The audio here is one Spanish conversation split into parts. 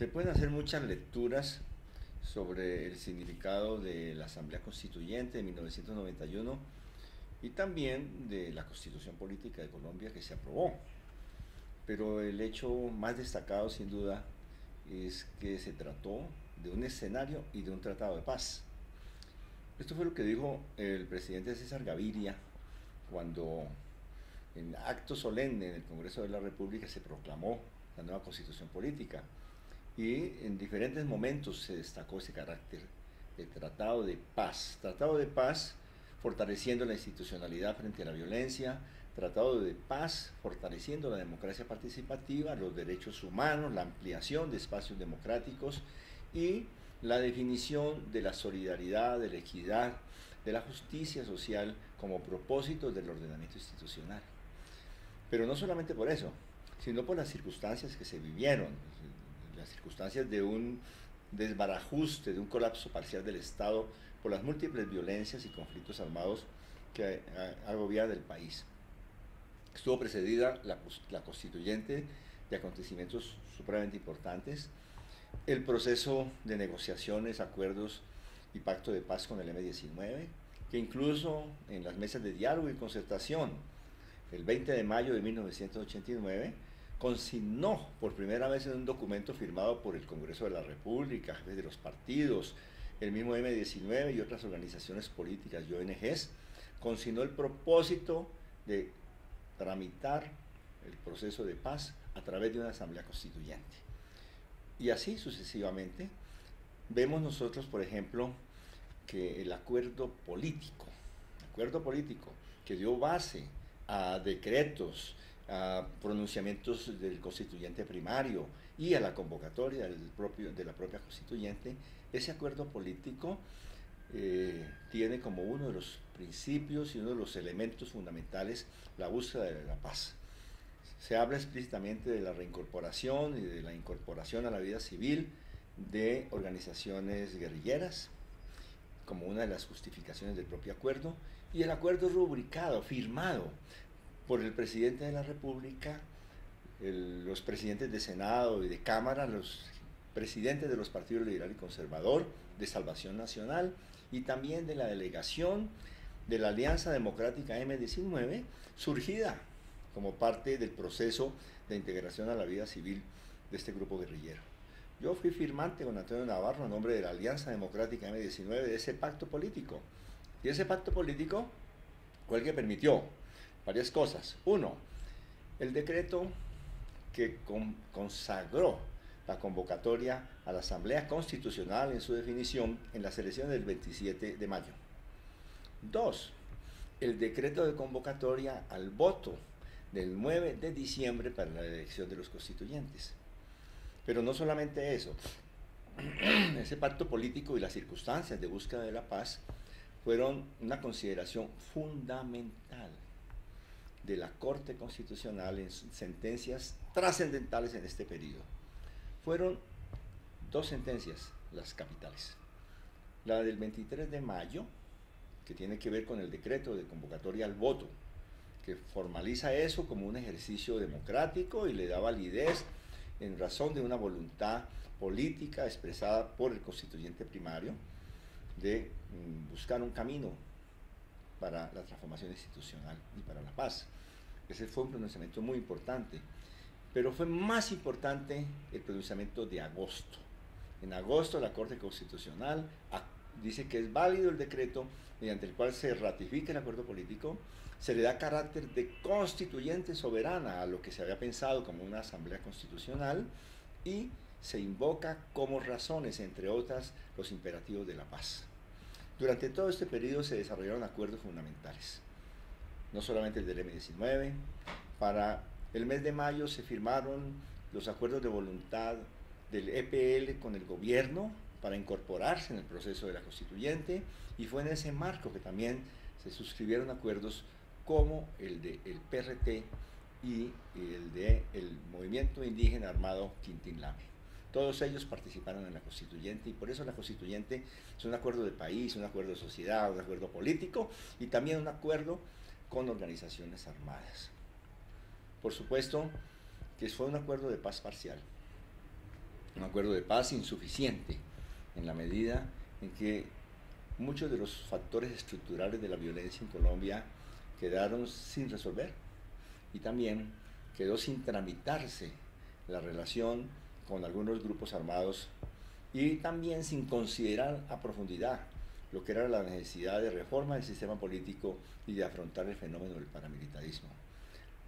Se pueden hacer muchas lecturas sobre el significado de la Asamblea Constituyente de 1991 y también de la Constitución Política de Colombia que se aprobó. Pero el hecho más destacado, sin duda, es que se trató de un escenario y de un tratado de paz. Esto fue lo que dijo el presidente César Gaviria cuando en acto solemne en el Congreso de la República se proclamó la nueva Constitución Política. Y en diferentes momentos se destacó ese carácter de tratado de paz fortaleciendo la institucionalidad frente a la violencia, tratado de paz fortaleciendo la democracia participativa, los derechos humanos, la ampliación de espacios democráticos y la definición de la solidaridad, de la equidad, de la justicia social como propósito del ordenamiento institucional. Pero no solamente por eso, sino por las circunstancias que se vivieron, las circunstancias de un desbarajuste, de un colapso parcial del Estado por las múltiples violencias y conflictos armados que agobian el país. Estuvo precedida la constituyente de acontecimientos supremamente importantes, el proceso de negociaciones, acuerdos y pacto de paz con el M-19, que incluso en las mesas de diálogo y concertación, el 20 de mayo de 1989, consignó por primera vez en un documento firmado por el Congreso de la República, jefes de los partidos, el mismo M-19 y otras organizaciones políticas y ONGs, consignó el propósito de tramitar el proceso de paz a través de una asamblea constituyente. Y así sucesivamente, vemos nosotros, por ejemplo, que el acuerdo político que dio base a decretos, a pronunciamientos del constituyente primario y a la convocatoria de la propia constituyente, ese acuerdo político tiene como uno de los principios y uno de los elementos fundamentales la búsqueda de la paz. Se habla explícitamente de la reincorporación y de la incorporación a la vida civil de organizaciones guerrilleras como una de las justificaciones del propio acuerdo, y el acuerdo rubricado, firmado por el presidente de la República, los presidentes de Senado y de Cámara, los presidentes de los partidos liberal y conservador, de Salvación Nacional y también de la delegación de la Alianza Democrática M-19, surgida como parte del proceso de integración a la vida civil de este grupo guerrillero. Yo fui firmante con Antonio Navarro en nombre de la Alianza Democrática M-19 de ese pacto político. Y ese pacto político fue el que permitió varias cosas. Uno, el decreto que consagró la convocatoria a la Asamblea Constitucional en su definición en las elecciones del 27 de mayo. Dos, el decreto de convocatoria al voto del 9 de diciembre para la elección de los constituyentes. Pero no solamente eso, ese pacto político y las circunstancias de búsqueda de la paz fueron una consideración fundamental de la Corte Constitucional en sentencias trascendentales en este periodo. Fueron dos sentencias las capitales. La del 23 de mayo, que tiene que ver con el decreto de convocatoria al voto, que formaliza eso como un ejercicio democrático y le da validez en razón de una voluntad política expresada por el constituyente primario de buscar un camino para la transformación institucional y para la paz. Ese fue un pronunciamiento muy importante, pero fue más importante el pronunciamiento de agosto. En agosto la Corte Constitucional dice que es válido el decreto mediante el cual se ratifica el acuerdo político, se le da carácter de constituyente soberana a lo que se había pensado como una asamblea constitucional y se invoca como razones, entre otras, los imperativos de la paz. Durante todo este periodo se desarrollaron acuerdos fundamentales, no solamente el del M-19, para el mes de mayo se firmaron los acuerdos de voluntad del EPL con el gobierno para incorporarse en el proceso de la constituyente, y fue en ese marco que también se suscribieron acuerdos como el del PRT y el del Movimiento Indígena Armado Quintín Lame. Todos ellos participaron en la constituyente y por eso la constituyente es un acuerdo de país, un acuerdo de sociedad, un acuerdo político y también un acuerdo con organizaciones armadas. Por supuesto que fue un acuerdo de paz parcial. un acuerdo de paz insuficiente en la medida en que muchos de los factores estructurales de la violencia en Colombia quedaron sin resolver y también quedó sin tramitarse la relación con algunos grupos armados y también sin considerar a profundidad lo que era la necesidad de reforma del sistema político y de afrontar el fenómeno del paramilitarismo.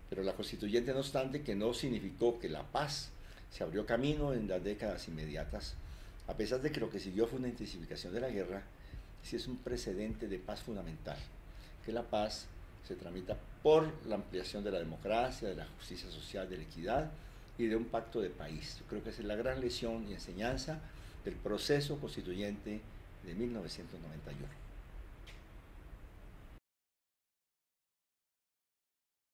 Pero la constituyente, no obstante, que no significó que la paz se abrió camino en las décadas inmediatas, a pesar de que lo que siguió fue una intensificación de la guerra, sí es un precedente de paz fundamental, que la paz se tramita por la ampliación de la democracia, de la justicia social, de la equidad y de un pacto de país. Yo creo que esa es la gran lección y enseñanza del proceso constituyente de 1991.